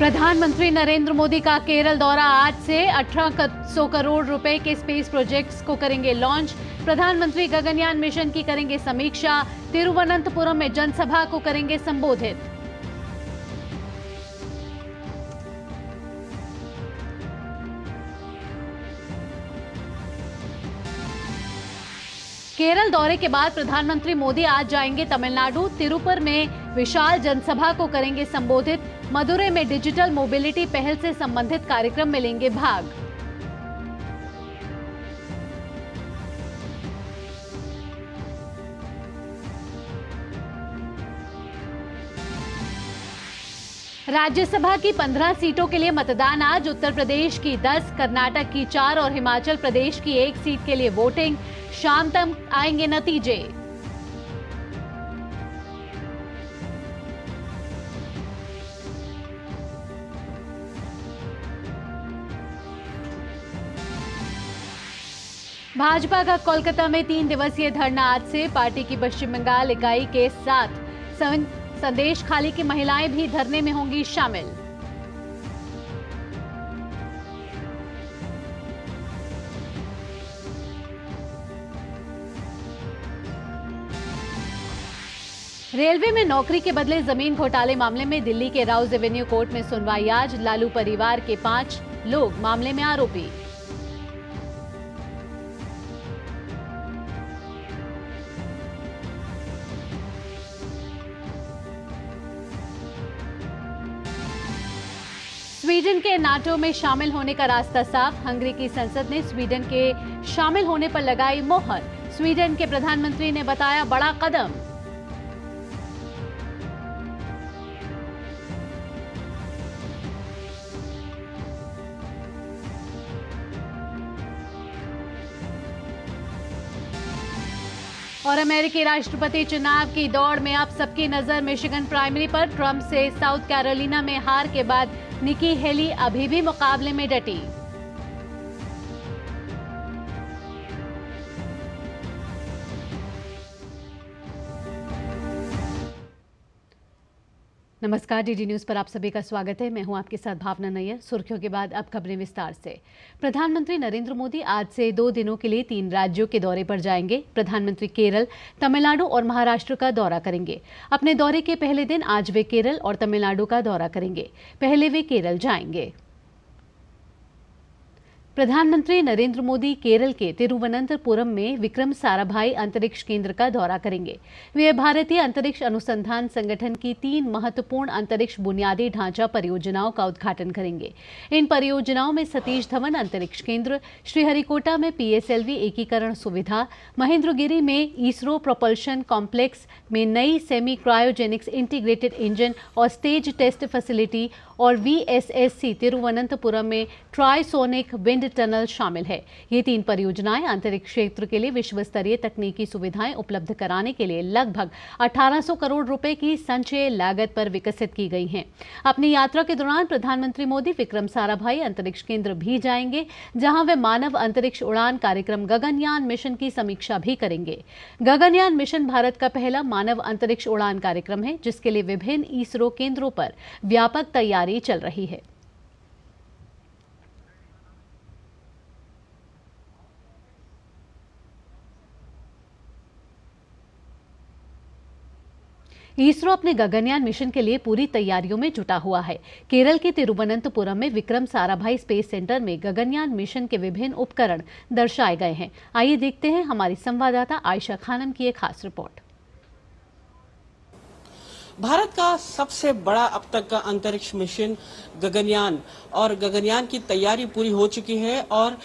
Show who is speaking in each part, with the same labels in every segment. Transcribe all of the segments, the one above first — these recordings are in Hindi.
Speaker 1: प्रधानमंत्री नरेंद्र मोदी का केरल दौरा। आज से 1800 करोड़ रुपए के स्पेस प्रोजेक्ट्स को करेंगे लॉन्च। प्रधानमंत्री गगनयान मिशन की करेंगे समीक्षा। तिरुवनंतपुरम में जनसभा को करेंगे संबोधित। केरल दौरे के बाद प्रधानमंत्री मोदी आज जाएंगे तमिलनाडु। तिरुपुर में विशाल जनसभा को करेंगे संबोधित। मदुरै में डिजिटल मोबिलिटी पहल से संबंधित कार्यक्रम में लेंगे भाग। राज्यसभा की 15 सीटों के लिए मतदान आज। उत्तर प्रदेश की 10, कर्नाटक की 4 और हिमाचल प्रदेश की 1 सीट के लिए वोटिंग। शाम तक आएंगे नतीजे। भाजपा का कोलकाता में 3 दिवसीय धरना आज से। पार्टी की पश्चिम बंगाल इकाई के साथ संदेश खाली की महिलाएं भी धरने में होंगी शामिल। रेलवे में नौकरी के बदले जमीन घोटाले मामले में दिल्ली के राउज एवेन्यू कोर्ट में सुनवाई आज। लालू परिवार के 5 लोग मामले में आरोपी। स्वीडन के नाटो में शामिल होने का रास्ता साफ। हंगरी की संसद ने स्वीडन के शामिल होने पर लगाई मोहर। स्वीडन के प्रधानमंत्री ने बताया बड़ा कदम। और अमेरिकी राष्ट्रपति चुनाव की दौड़ में अब सबकी नजर मिशिगन प्राइमरी पर। ट्रंप से साउथ कैरोलिना में हार के बाद निकी हेली अभी भी मुकाबले में डटी। नमस्कार, डीडी न्यूज पर आप सभी का स्वागत है। मैं हूं आपके साथ भावना नैयर। सुर्खियों के बाद अब खबरें विस्तार से। प्रधानमंत्री नरेंद्र मोदी आज से 2 दिनों के लिए 3 राज्यों के दौरे पर जाएंगे। प्रधानमंत्री केरल, तमिलनाडु और महाराष्ट्र का दौरा करेंगे। अपने दौरे के पहले दिन आज वे केरल और तमिलनाडु का दौरा करेंगे। पहले वे केरल जाएंगे। प्रधानमंत्री नरेंद्र मोदी केरल के तिरुवनंतपुरम में विक्रम साराभाई अंतरिक्ष केंद्र का दौरा करेंगे। वे भारतीय अंतरिक्ष अनुसंधान संगठन की 3 महत्वपूर्ण अंतरिक्ष बुनियादी ढांचा परियोजनाओं का उद्घाटन करेंगे। इन परियोजनाओं में सतीश धवन अंतरिक्ष केंद्र, श्रीहरिकोटा में पीएसएलवी एकीकरण सुविधा, महेंद्रगिरी में इसरो प्रोपल्शन कॉम्प्लेक्स में नई सेमी क्रायोजेनिक्स इंटीग्रेटेड इंजन और स्टेज टेस्ट फैसिलिटी और वीएसएससी तिरुवनंतपुरम में ट्राइसोनिक विंड टनल शामिल है। ये 3 परियोजनाएं अंतरिक्ष क्षेत्र के लिए विश्व स्तरीय तकनीकी सुविधाएं उपलब्ध कराने के लिए लगभग 1800 करोड़ रुपए की संचयी लागत पर विकसित की गई हैं। अपनी यात्रा के दौरान प्रधानमंत्री मोदी विक्रम साराभाई अंतरिक्ष केंद्र भी जाएंगे, जहां वे मानव अंतरिक्ष उड़ान कार्यक्रम गगनयान मिशन की समीक्षा भी करेंगे। गगनयान मिशन भारत का पहला मानव अंतरिक्ष उड़ान कार्यक्रम है, जिसके लिए विभिन्न इसरो केंद्रों पर व्यापक तैयारी चल रही है। इसरो अपने गगनयान मिशन के लिए पूरी तैयारियों में जुटा हुआ है। केरल के तिरुवनंतपुरम में विक्रम साराभाई स्पेस सेंटर में गगनयान मिशन के विभिन्न उपकरण दर्शाए गए हैं। आइए देखते हैं हमारी संवाददाता आयशा खानम की एक खास रिपोर्ट।
Speaker 2: भारत का सबसे बड़ा अब तक का अंतरिक्ष मिशन गगनयान, और गगनयान की तैयारी पूरी हो चुकी है। और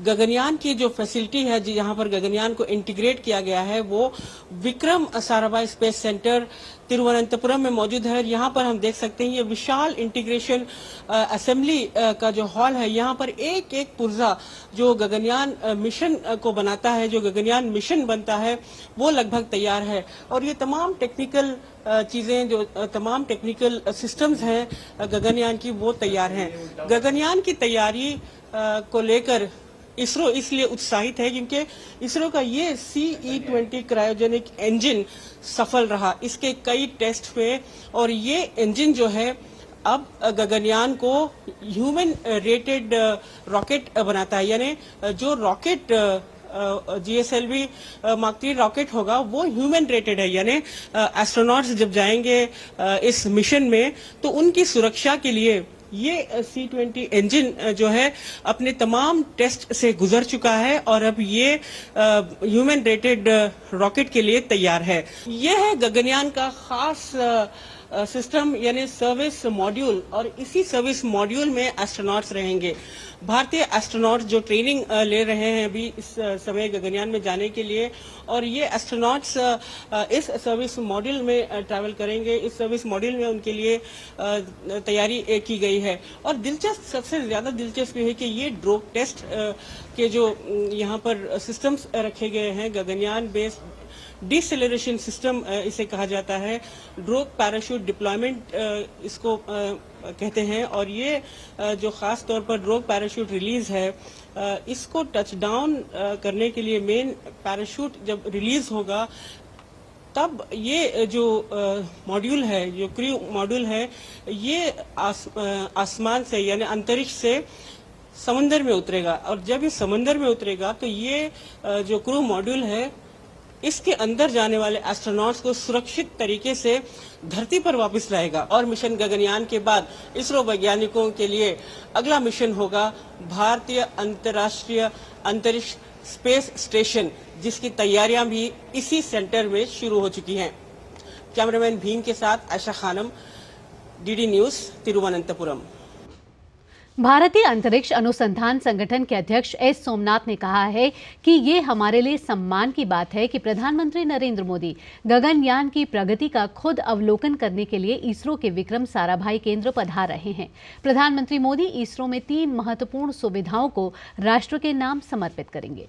Speaker 2: गगनयान की जो फैसिलिटी है जहां पर गगनयान को इंटीग्रेट किया गया है, वो विक्रम साराभाई स्पेस सेंटर तिरुवनंतपुरम में मौजूद है। यहाँ पर हम देख सकते हैं ये विशाल इंटीग्रेशन असेंबली का जो हॉल है, यहाँ पर एक एक पुर्जा जो गगनयान मिशन को बनाता है, जो गगनयान मिशन बनता है, वो लगभग तैयार है। और ये तमाम टेक्निकल चीजें, जो तमाम टेक्निकल सिस्टम्स हैं गगनयान की, वो तैयार हैं। गगनयान की तैयारी को लेकर इसरो इसलिए उत्साहित है क्योंकि इसरो का ये CE-20 क्रायोजेनिक इंजन सफल रहा इसके कई टेस्ट हुए, और ये इंजन जो है अब गगनयान को ह्यूमन रेटेड रॉकेट बनाता है, यानी जो रॉकेट GSLV मार्क 3 रॉकेट होगा वो ह्यूमन रेटेड है, यानी एस्ट्रोनॉट्स जब जाएंगे इस मिशन में तो उनकी सुरक्षा के लिए ये C-20 इंजन जो है अपने तमाम टेस्ट से गुजर चुका है और अब ये ह्यूमन रेटेड रॉकेट के लिए तैयार है। यह है गगनयान का खास सिस्टम यानी सर्विस मॉड्यूल, और इसी सर्विस मॉड्यूल में एस्ट्रोनॉट्स रहेंगे। भारतीय एस्ट्रोनॉट्स जो ट्रेनिंग ले रहे हैं अभी इस समय गगनयान में जाने के लिए, और ये एस्ट्रोनॉट्स इस सर्विस मॉड्यूल में ट्रैवल करेंगे। इस सर्विस मॉड्यूल में उनके लिए तैयारी की गई है। और सबसे ज्यादा दिलचस्प है कि ये ड्रोप टेस्ट के जो यहाँ पर सिस्टम्स रखे गए हैं, गगनयान बेस्ड डिसेलरेशन सिस्टम इसे कहा जाता है, ड्रोप पैराशूट डिप्लॉयमेंट इसको कहते हैं। और ये जो खास तौर पर ड्रोप पैराशूट रिलीज है, इसको टच डाउन करने के लिए मेन पैराशूट जब रिलीज होगा तब ये जो मॉड्यूल है, जो क्रू मॉड्यूल है, ये आसमान से यानी अंतरिक्ष से समंदर में उतरेगा। और जब ये समंदर में उतरेगा तो ये जो क्रू मॉड्यूल है इसके अंदर जाने वाले एस्ट्रोनॉट्स को सुरक्षित तरीके से धरती पर वापस लाएगा। और मिशन गगनयान के बाद इसरो वैज्ञानिकों के लिए अगला मिशन होगा भारतीय अंतर्राष्ट्रीय अंतरिक्ष स्पेस स्टेशन, जिसकी तैयारियां भी इसी सेंटर में शुरू हो चुकी हैं। कैमरामैन भीम के साथ आयशा खानम, DD न्यूज, तिरुवनंतपुरम।
Speaker 1: भारतीय अंतरिक्ष अनुसंधान संगठन के अध्यक्ष एस सोमनाथ ने कहा है कि ये हमारे लिए सम्मान की बात है कि प्रधानमंत्री नरेंद्र मोदी गगनयान की प्रगति का खुद अवलोकन करने के लिए इसरो के विक्रम साराभाई केंद्र पधार रहे हैं। प्रधानमंत्री मोदी इसरो में 3 महत्वपूर्ण सुविधाओं को राष्ट्र के नाम समर्पित करेंगे।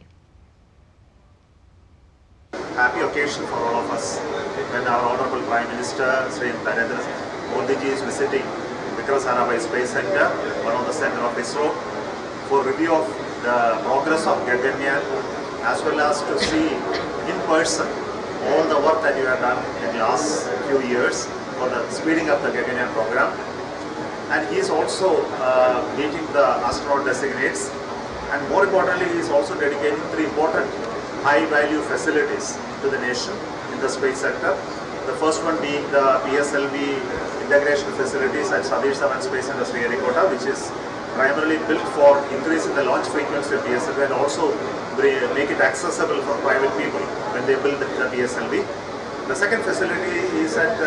Speaker 3: Happy occasion for all of us when our Honorable Prime Minister Shri Narendra Modi ji is visiting Vikram Sarabhai Space Center, one of the center of ISRO, for review of the progress of Gaganyaan, as well as to see in person all the work that you have done in the last few years for the speeding up the Gaganyaan program. And he is also meeting the astronaut designates, and more importantly, he is also dedicating 3 important high-value facilities to the nation in the space sector. The first one being the PSLV integration facilities at Satish Dhawan Space Center, Sriharikota, which is primarily built for increasing the launch frequency of PSLV and also make it accessible for private people when they build the PSLV. The second facility is at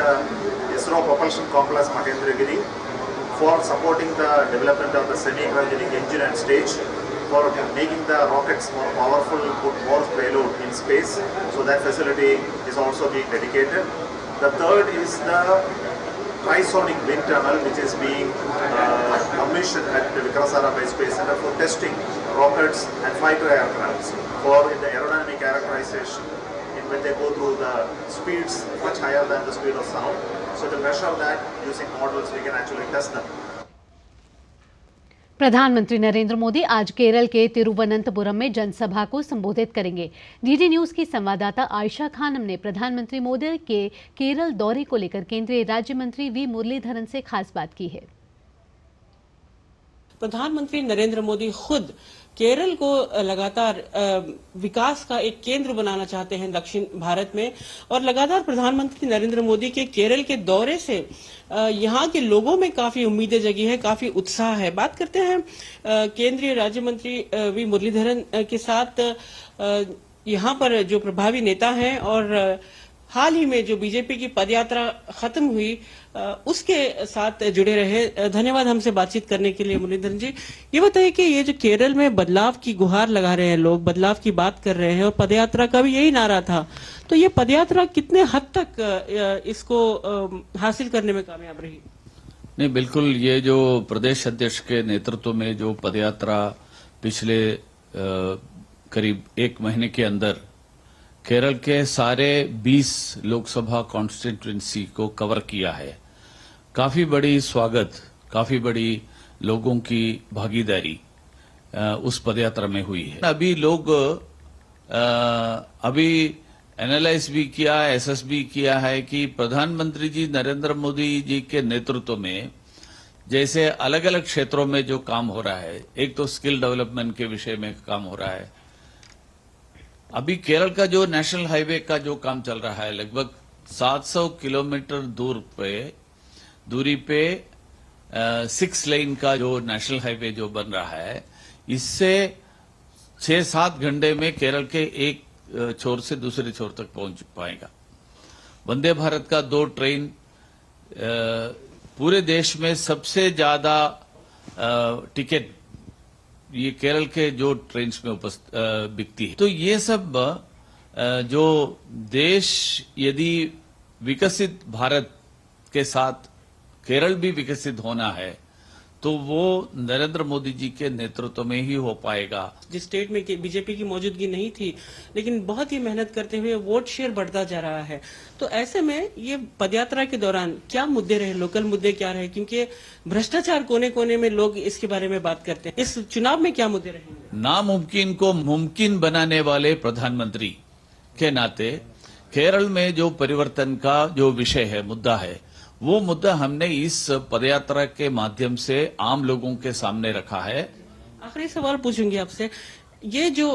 Speaker 3: ISRO Propulsion Complex, Mahendragiri, for supporting the development of the semi-cryogenic engine and stage, for making the rockets more powerful, put more payload in space. So that facility is also being dedicated. The third is the trisonic wind tunnel, which is being commissioned at the Vikram Sarabhai Space Center for testing rockets and fighter aircrafts for in the aerodynamic characterization when they go through the speeds much higher than the speed of sound. So to measure that using models, we can actually test them.
Speaker 1: प्रधानमंत्री नरेंद्र मोदी आज केरल के तिरुवनंतपुरम में जनसभा को संबोधित करेंगे। DD न्यूज की संवाददाता आयशा खानम ने प्रधानमंत्री मोदी के केरल दौरे को लेकर केंद्रीय राज्य मंत्री V मुरलीधरन से खास बात की है।
Speaker 2: प्रधानमंत्री नरेंद्र मोदी खुद केरल को लगातार विकास का एक केंद्र बनाना चाहते हैं दक्षिण भारत में, और लगातार प्रधानमंत्री नरेंद्र मोदी के केरल के दौरे से यहाँ के लोगों में काफी उम्मीदें जगी है, काफी उत्साह है। बात करते हैं केंद्रीय राज्य मंत्री V मुरलीधरन के साथ, यहाँ पर जो प्रभावी नेता हैं और हाल ही में जो बीजेपी की पदयात्रा खत्म हुई उसके साथ जुड़े रहे। धन्यवाद हमसे बातचीत करने के लिए मुरलीधरन जी। ये बताइए कि ये जो केरल में बदलाव की गुहार लगा रहे हैं लोग, बदलाव की बात कर रहे हैं, और पदयात्रा का भी यही नारा था, तो ये पदयात्रा कितने हद तक इसको हासिल करने में कामयाब रही?
Speaker 4: नहीं, बिल्कुल, ये जो प्रदेश अध्यक्ष के नेतृत्व में जो पदयात्रा पिछले करीब 1 महीने के अंदर केरल के सारे 20 लोकसभा कॉन्स्टिट्यूएंसी को कवर किया है, काफी बड़ी स्वागत, काफी बड़ी लोगों की भागीदारी उस पदयात्रा में हुई है। अभी लोग अभी एनालाइज भी किया, एसेस भी किया है कि प्रधानमंत्री जी नरेंद्र मोदी जी के नेतृत्व में जैसे अलग अलग क्षेत्रों में जो काम हो रहा है, एक तो स्किल डेवलपमेंट के विषय में काम हो रहा है। अभी केरल का जो नेशनल हाईवे का जो काम चल रहा है, लगभग 700 किलोमीटर दूरी पे 6 लेन का जो नेशनल हाईवे जो बन रहा है, इससे 6-7 घंटे में केरल के एक छोर से दूसरे छोर तक पहुंच पाएगा। वंदे भारत का 2 ट्रेन पूरे देश में सबसे ज्यादा टिकट ये केरल के जो ट्रेन में बिकती है। तो ये सब जो देश यदि विकसित भारत के साथ केरल भी विकसित होना है, तो वो नरेंद्र मोदी जी के नेतृत्व में ही हो पाएगा।
Speaker 2: जिस स्टेट में बीजेपी की मौजूदगी नहीं थी, लेकिन बहुत ही मेहनत करते हुए वोट शेयर बढ़ता जा रहा है, तो ऐसे में ये पदयात्रा के दौरान क्या मुद्दे रहे, लोकल मुद्दे क्या रहे? क्योंकि भ्रष्टाचार कोने कोने में लोग इसके बारे में बात करते हैं। इस चुनाव में क्या मुद्दे रहेंगे?
Speaker 4: नामुमकिन को मुमकिन बनाने वाले प्रधानमंत्री के नाते केरल में जो परिवर्तन का जो विषय है, मुद्दा है, वो मुद्दा हमने इस पदयात्रा के माध्यम से आम लोगों के सामने रखा है।
Speaker 2: आखिरी सवाल पूछूंगी आपसे, ये जो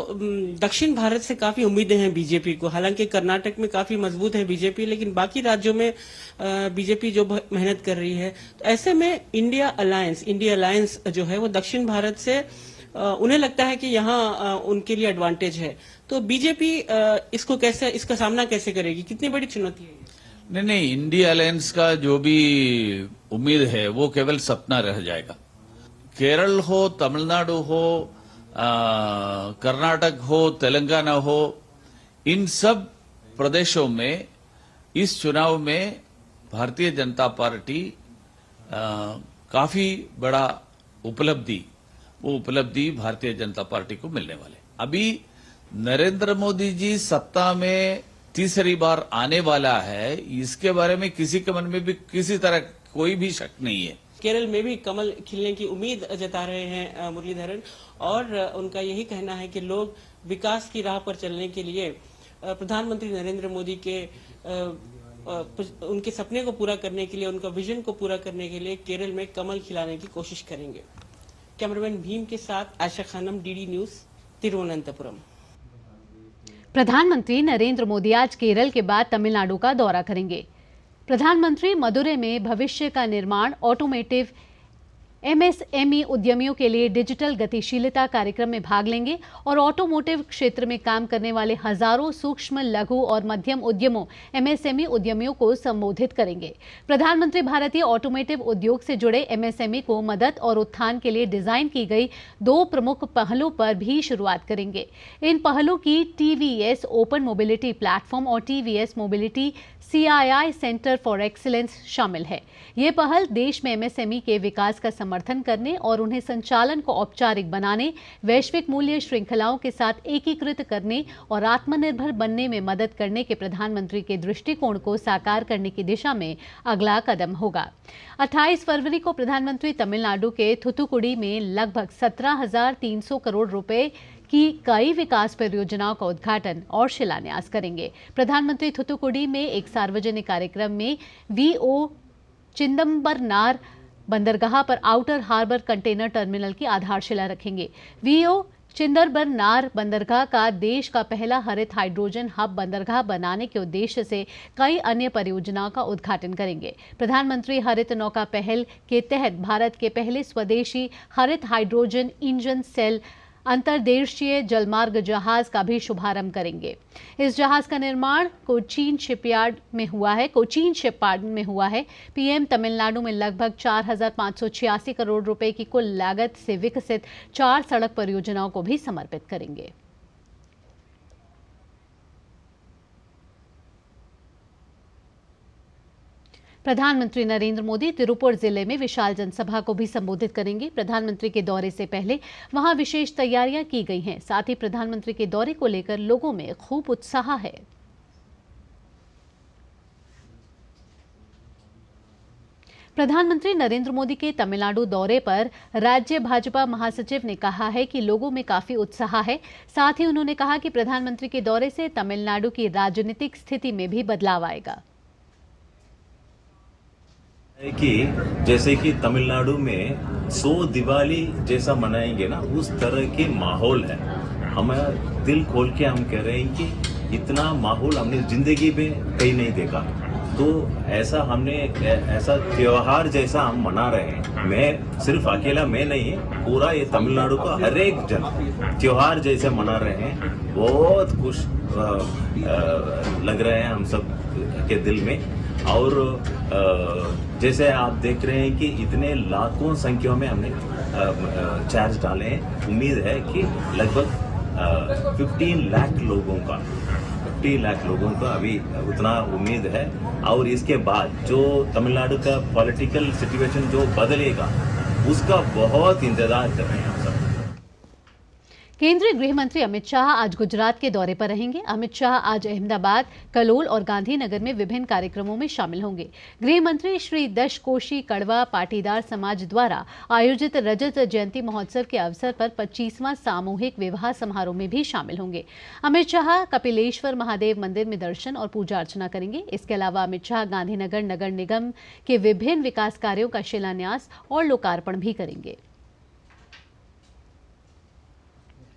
Speaker 2: दक्षिण भारत से काफी उम्मीदें हैं बीजेपी को, हालांकि कर्नाटक में काफी मजबूत है बीजेपी, लेकिन बाकी राज्यों में बीजेपी जो मेहनत कर रही है, तो ऐसे में इंडिया अलायंस जो है वो दक्षिण भारत से उन्हें लगता है कि यहाँ उनके लिए एडवांटेज है, तो बीजेपी इसका सामना कैसे करेगी? कितनी बड़ी चुनौती है?
Speaker 4: नहीं, इंडिया अलायंस का जो भी उम्मीद है वो केवल सपना रह जाएगा। केरल हो, तमिलनाडु हो, कर्नाटक हो, तेलंगाना हो, इन सब प्रदेशों में इस चुनाव में भारतीय जनता पार्टी काफी बड़ा उपलब्धि भारतीय जनता पार्टी को मिलने वाले। अभी नरेंद्र मोदी जी सत्ता में तीसरी बार आने वाला है, इसके बारे में किसी के मन में भी किसी तरह कोई भी शक नहीं है।
Speaker 2: केरल में भी कमल खिलने की उम्मीद जता रहे हैं मुरलीधरन, और उनका यही कहना है कि लोग विकास की राह पर चलने के लिए प्रधानमंत्री नरेंद्र मोदी के उनके सपने को पूरा करने के लिए, उनका विजन को पूरा करने के लिए केरल में कमल खिलाने की कोशिश करेंगे। कैमरामैन भीम के साथ आयशा खानम, डीडी न्यूज, तिरुवनंतपुरम।
Speaker 1: प्रधानमंत्री नरेंद्र मोदी आज केरल के बाद तमिलनाडु का दौरा करेंगे। प्रधानमंत्री मदुरै में भविष्य का निर्माण, ऑटोमोटिव, एमएसएमई उद्यमियों के लिए डिजिटल गतिशीलता कार्यक्रम में भाग लेंगे और ऑटोमोटिव क्षेत्र में काम करने वाले हजारों सूक्ष्म, लघु और मध्यम उद्यमों एमएसएमई उद्यमियों को संबोधित करेंगे। प्रधानमंत्री भारतीय ऑटोमोटिव उद्योग से जुड़े एमएसएमई को मदद और उत्थान के लिए डिजाइन की गई 2 प्रमुख पहलों पर भी शुरुआत करेंगे। इन पहलों की टीवीएस ओपन मोबिलिटी प्लेटफॉर्म और TVS mobility CII centre for excellence शामिल है। ये पहल देश में एमएसएमई के विकास का समर्थन करने और उन्हें संचालन को औपचारिक बनाने, वैश्विक मूल्य श्रृंखलाओं के साथ एकीकृत करने और आत्मनिर्भर बनने में मदद करने के प्रधानमंत्री के दृष्टिकोण को साकार करने की दिशा में अगला कदम होगा। 28 फरवरी को प्रधानमंत्री तमिलनाडु के थुथुकुडी में लगभग 17,300 करोड़ रुपए की कई विकास परियोजनाओं का उद्घाटन और शिलान्यास करेंगे। प्रधानमंत्री थुथुकुडी में एक सार्वजनिक कार्यक्रम में VO चिदंबरनार बंदरगाह पर आउटर हार्बर कंटेनर टर्मिनल की आधारशिला रखेंगे। VO चिदंबरनार बंदरगाह का देश का पहला हरित हाइड्रोजन हब बंदरगाह बनाने के उद्देश्य से कई अन्य परियोजनाओं का उद्घाटन करेंगे। प्रधानमंत्री हरित नौका पहल के तहत भारत के पहले स्वदेशी हरित हाइड्रोजन इंजन सेल अंतर्देशीय जलमार्ग जहाज का भी शुभारंभ करेंगे। इस जहाज का निर्माण कोचीन शिपयार्ड में हुआ है। पीएम तमिलनाडु में लगभग 4,586 करोड़ रुपए की कुल लागत से विकसित 4 सड़क परियोजनाओं को भी समर्पित करेंगे। प्रधानमंत्री नरेंद्र मोदी तिरुपुर जिले में विशाल जनसभा को भी संबोधित करेंगे। प्रधानमंत्री के दौरे से पहले वहां विशेष तैयारियां की गई हैं। साथ ही प्रधानमंत्री के दौरे को लेकर लोगों में खूब उत्साह है। प्रधानमंत्री नरेंद्र मोदी के तमिलनाडु दौरे पर राज्य भाजपा महासचिव ने कहा है कि लोगों में काफी उत्साह है। साथ ही उन्होंने कहा कि प्रधानमंत्री के दौरे से तमिलनाडु की राजनीतिक स्थिति में भी बदलाव आएगा।
Speaker 5: कि जैसे कि तमिलनाडु में 100 दिवाली जैसा मनाएंगे ना, उस तरह के माहौल है। हम दिल खोल के हम कह रहे हैं कि इतना माहौल हमने जिंदगी में कहीं नहीं देखा। तो ऐसा हमने ऐसा त्योहार जैसा हम मना रहे हैं। मैं सिर्फ अकेला मैं नहीं, पूरा ये तमिलनाडु का हर एक जन त्योहार जैसे मना रहे हैं। बहुत खुश लग रहे हैं हम सब के दिल में। और जैसे आप देख रहे हैं कि इतने लाखों संख्या में हमने चार्ज डाले हैं। उम्मीद है कि लगभग 15 लाख लोगों का अभी उतना उम्मीद है। और इसके बाद जो तमिलनाडु का पॉलिटिकल सिचुएशन जो बदलेगा, उसका बहुत इंतजार कर रहे हैं हम सब।
Speaker 1: केंद्रीय गृह मंत्री अमित शाह आज गुजरात के दौरे पर रहेंगे। अमित शाह आज अहमदाबाद, कलोल और गांधीनगर में विभिन्न कार्यक्रमों में शामिल होंगे। गृह मंत्री श्री दशकोशी कड़वा पाटीदार समाज द्वारा आयोजित रजत जयंती महोत्सव के अवसर पर 25वां सामूहिक विवाह समारोह में भी शामिल होंगे। अमित शाह कपिलेश्वर महादेव मंदिर में दर्शन और पूजा अर्चना करेंगे। इसके अलावा अमित शाह गांधीनगर नगर निगम के विभिन्न विकास कार्यों का शिलान्यास और लोकार्पण भी करेंगे।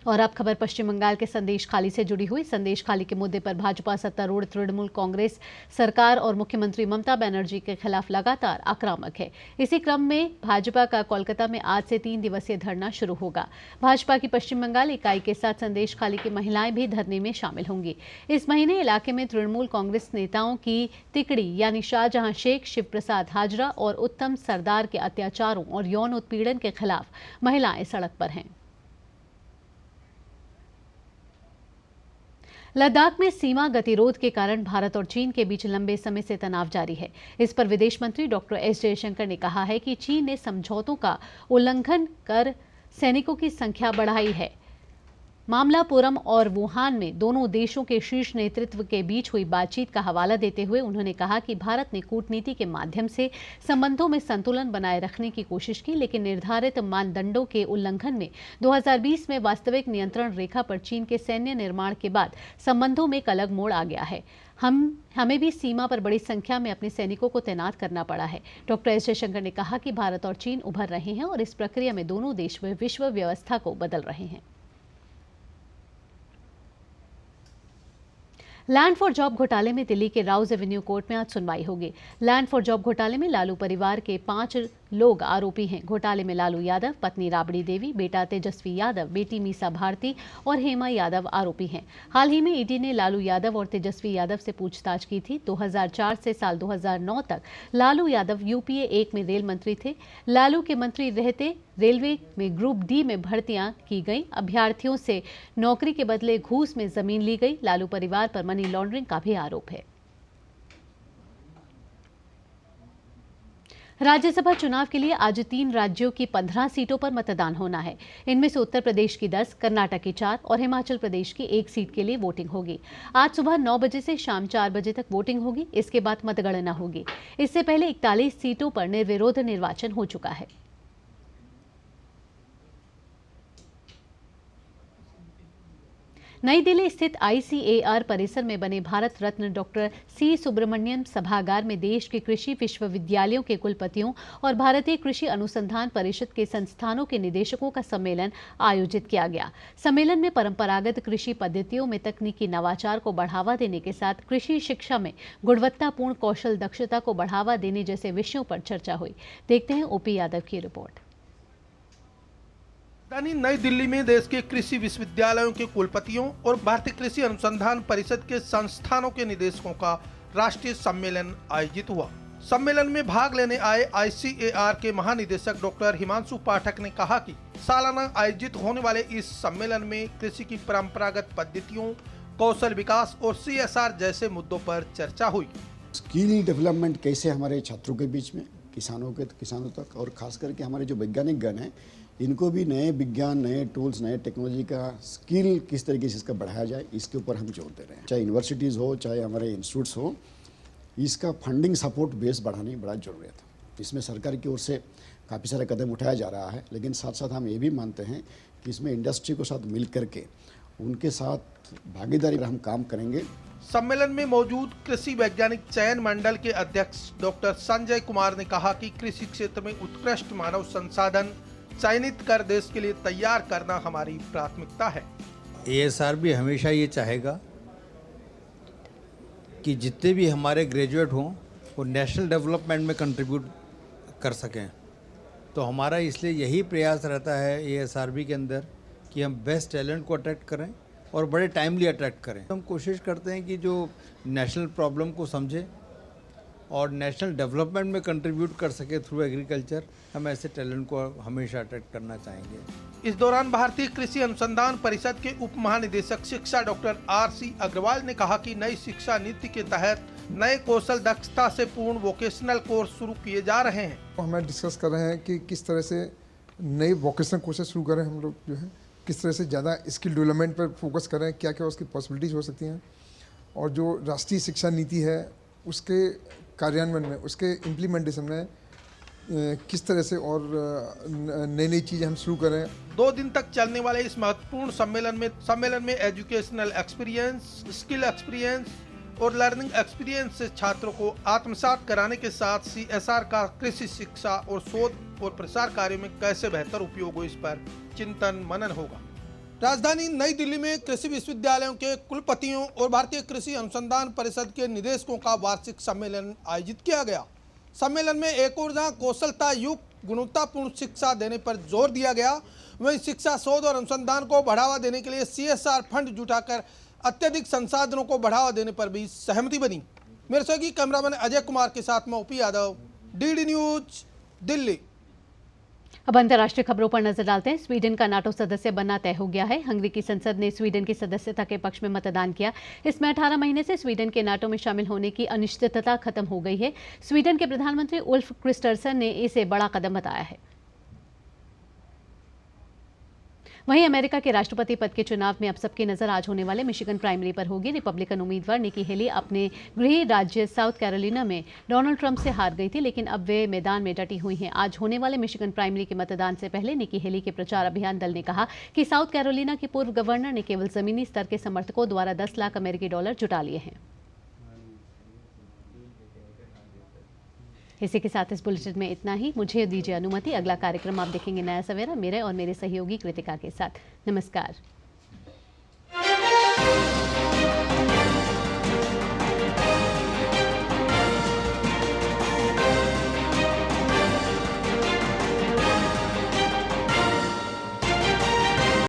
Speaker 1: और अब खबर पश्चिम बंगाल के संदेश खाली से जुड़ी हुई। संदेश खाली के मुद्दे पर भाजपा सत्तारूढ़ तृणमूल कांग्रेस सरकार और मुख्यमंत्री ममता बनर्जी के खिलाफ लगातार आक्रामक है। इसी क्रम में भाजपा का कोलकाता में आज से 3 दिवसीय धरना शुरू होगा। भाजपा की पश्चिम बंगाल इकाई के साथ संदेश खाली की महिलाएं भी धरने में शामिल होंगी। इस महीने इलाके में तृणमूल कांग्रेस नेताओं की तिकड़ी यानी शाहजहां शेख, शिव प्रसाद हाजरा और उत्तम सरदार के अत्याचारों और यौन उत्पीड़न के खिलाफ महिलाएं सड़क पर हैं। लद्दाख में सीमा गतिरोध के कारण भारत और चीन के बीच लंबे समय से तनाव जारी है। इस पर विदेश मंत्री डॉक्टर एस जयशंकर ने कहा है कि चीन ने समझौतों का उल्लंघन कर सैनिकों की संख्या बढ़ाई है। मामलापुरम और वुहान में दोनों देशों के शीर्ष नेतृत्व के बीच हुई बातचीत का हवाला देते हुए उन्होंने कहा कि भारत ने कूटनीति के माध्यम से संबंधों में संतुलन बनाए रखने की कोशिश की, लेकिन निर्धारित मानदंडों के उल्लंघन में 2020 में वास्तविक नियंत्रण रेखा पर चीन के सैन्य निर्माण के बाद संबंधों में एक अलग मोड़ आ गया है। हमें भी सीमा पर बड़ी संख्या में अपने सैनिकों को तैनात करना पड़ा है। डॉक्टर एस जयशंकर ने कहा कि भारत और चीन उभर रहे हैं और इस प्रक्रिया में दोनों देश विश्व व्यवस्था को बदल रहे हैं। लैंड फॉर जॉब घोटाले में दिल्ली के राउज एवेन्यू कोर्ट में आज सुनवाई होगी। लैंड फॉर जॉब घोटाले में लालू परिवार के 5 लोग आरोपी हैं। घोटाले में लालू यादव, पत्नी राबड़ी देवी, बेटा तेजस्वी यादव, बेटी मीसा भारती और हेमा यादव आरोपी हैं। हाल ही में ईडी ने लालू यादव और तेजस्वी यादव से पूछताछ की थी। 2004 से साल 2009 तक लालू यादव यूपीए 1 में रेल मंत्री थे। लालू के मंत्री रहते रेलवे में ग्रुप डी में भर्तियां की गई। अभ्यर्थियों से नौकरी के बदले घूस में जमीन ली गई। लालू परिवार पर मनी लॉन्ड्रिंग का भी आरोप है। राज्यसभा चुनाव के लिए आज 3 राज्यों की 15 सीटों पर मतदान होना है। इनमें से उत्तर प्रदेश की 10, कर्नाटक की 4 और हिमाचल प्रदेश की 1 सीट के लिए वोटिंग होगी। आज सुबह 9 बजे से शाम 4 बजे तक वोटिंग होगी। इसके बाद मतगणना होगी। इससे पहले 41 सीटों पर निर्विरोध निर्वाचन हो चुका है। नई दिल्ली स्थित ICAR परिसर में बने भारत रत्न डॉक्टर सी सुब्रमण्यम सभागार में देश के कृषि विश्वविद्यालयों के कुलपतियों और भारतीय कृषि अनुसंधान परिषद के संस्थानों के निदेशकों का सम्मेलन आयोजित किया गया। सम्मेलन में परंपरागत कृषि पद्धतियों में तकनीकी नवाचार को बढ़ावा देने के साथ कृषि शिक्षा में गुणवत्तापूर्ण कौशल दक्षता को बढ़ावा देने जैसे विषयों पर चर्चा हुई। देखते हैं OP यादव की रिपोर्ट।
Speaker 6: राजधानी नई दिल्ली में देश के कृषि विश्वविद्यालयों के कुलपतियों और भारतीय कृषि अनुसंधान परिषद के संस्थानों के निदेशकों का राष्ट्रीय सम्मेलन आयोजित हुआ। सम्मेलन में भाग लेने आए ICAR के महानिदेशक डॉक्टर हिमांशु पाठक ने कहा कि सालाना आयोजित होने वाले इस सम्मेलन में कृषि की परंपरागत पद्धतियों, कौशल विकास और CSR जैसे मुद्दों पर चर्चा हुई।
Speaker 7: स्किल डेवलपमेंट कैसे हमारे छात्रों के बीच में, किसानों तक और खास करके हमारे जो वैज्ञानिक गण हैं, इनको भी नए विज्ञान, नए टूल्स, नए टेक्नोलॉजी का स्किल किस तरीके से इसका बढ़ाया जाए, इसके ऊपर हम जोर दे रहे हैं। चाहे यूनिवर्सिटीज़ हो, चाहे हमारे इंस्टीट्यूट्स हो, इसका फंडिंग सपोर्ट बेस बढ़ाने की बड़ा ज़रूरत है। इसमें सरकार की ओर से काफ़ी सारे कदम उठाया जा रहा है, लेकिन साथ साथ हम ये भी मानते हैं कि इसमें इंडस्ट्री को साथ मिल करके उनके साथ भागीदारी हम काम करेंगे।
Speaker 6: सम्मेलन में मौजूद कृषि वैज्ञानिक चयन मंडल के अध्यक्ष डॉक्टर संजय कुमार ने कहा कि कृषि क्षेत्र में उत्कृष्ट मानव संसाधन चयनित कर देश के लिए तैयार करना हमारी प्राथमिकता है।
Speaker 8: ASR भी हमेशा ये चाहेगा कि जितने भी हमारे ग्रेजुएट हों वो नेशनल डेवलपमेंट में कंट्रीब्यूट कर सकें। तो हमारा इसलिए यही प्रयास रहता है ASRB के अंदर कि हम बेस्ट टैलेंट को अट्रैक्ट करें और बड़े टाइमली अट्रैक्ट करें। हम कोशिश करते हैं कि जो नेशनल प्रॉब्लम को समझे और नेशनल डेवलपमेंट में कंट्रीब्यूट कर सके थ्रू एग्रीकल्चर, हम ऐसे टैलेंट को हमेशा अट्रैक्ट करना चाहेंगे।
Speaker 6: इस दौरान भारतीय कृषि अनुसंधान परिषद के उप महानिदेशक शिक्षा डॉक्टर RC अग्रवाल ने कहा कि नई शिक्षा नीति के तहत नए कौशल दक्षता से पूर्ण वोकेशनल कोर्स शुरू किए जा रहे हैं।
Speaker 9: हमें डिस्कस कर रहे हैं कि किस तरह से नए वोकेशनल कोर्सेज शुरू करें, हम लोग जो है किस तरह से ज़्यादा स्किल डेवलपमेंट पर फोकस करें, क्या क्या उसकी पॉसिबिलिटीज़ हो सकती हैं, और जो राष्ट्रीय शिक्षा नीति है उसके कार्यान्वयन में, उसके इम्प्लीमेंटेशन में किस तरह से और नई नई चीज़ें हम शुरू करें।
Speaker 6: 2 दिन तक चलने वाले इस महत्वपूर्ण सम्मेलन में एजुकेशनल एक्सपीरियंस, स्किल एक्सपीरियंस और लर्निंग एक्सपीरियंस से छात्रों को आत्मसात कराने के साथ CSR का कृषि शिक्षा और शोध और प्रसार कार्य में कैसे बेहतर उपयोग हो, इस पर चिंतन मनन होगा। राजधानी नई दिल्ली में कृषि विश्वविद्यालयों के कुलपतियों और भारतीय कृषि अनुसंधान परिषद के निदेशकों का वार्षिक सम्मेलन आयोजित किया गया। सम्मेलन में एक ओर जहां कौशलता युक्त गुणवत्तापूर्ण शिक्षा देने पर जोर दिया गया, वहीं शिक्षा शोध और अनुसंधान को बढ़ावा देने के लिए CSR फंड जुटाकर अत्यधिक संसाधनों को बढ़ावा देने पर भी सहमति बनी। मेरे सहयोगी कैमरामैन अजय कुमार के साथ मैं OP Yadav, DD news, Delhi.
Speaker 1: अब अंतर्राष्ट्रीय खबरों पर नजर डालते हैं। स्वीडन का नाटो सदस्य बनना तय हो गया है। हंगरी की संसद ने स्वीडन की सदस्यता के पक्ष में मतदान किया। इसमें 18 महीने से स्वीडन के नाटो में शामिल होने की अनिश्चितता खत्म हो गई है। स्वीडन के प्रधानमंत्री उल्फ क्रिस्टरसन ने इसे बड़ा कदम बताया है। वहीं अमेरिका के राष्ट्रपति पद के चुनाव में अब सबकी नजर आज होने वाले मिशिगन प्राइमरी पर होगी। रिपब्लिकन उम्मीदवार निकी हेली अपने गृह राज्य साउथ कैरोलिना में डोनाल्ड ट्रंप से हार गई थी, लेकिन अब वे मैदान में डटी हुई हैं। आज होने वाले मिशिगन प्राइमरी के मतदान से पहले निकी हेली के प्रचार अभियान दल ने कहा कि साउथ कैरोलिना के पूर्व गवर्नर ने केवल जमीनी स्तर के समर्थकों द्वारा 10 लाख अमेरिकी डॉलर जुटा लिए हैं। इसी के साथ इस बुलेटिन में इतना ही। मुझे दीजिए अनुमति। अगला कार्यक्रम आप देखेंगे नया सवेरा, मेरे और मेरे सहयोगी कृतिका के साथ। नमस्कार।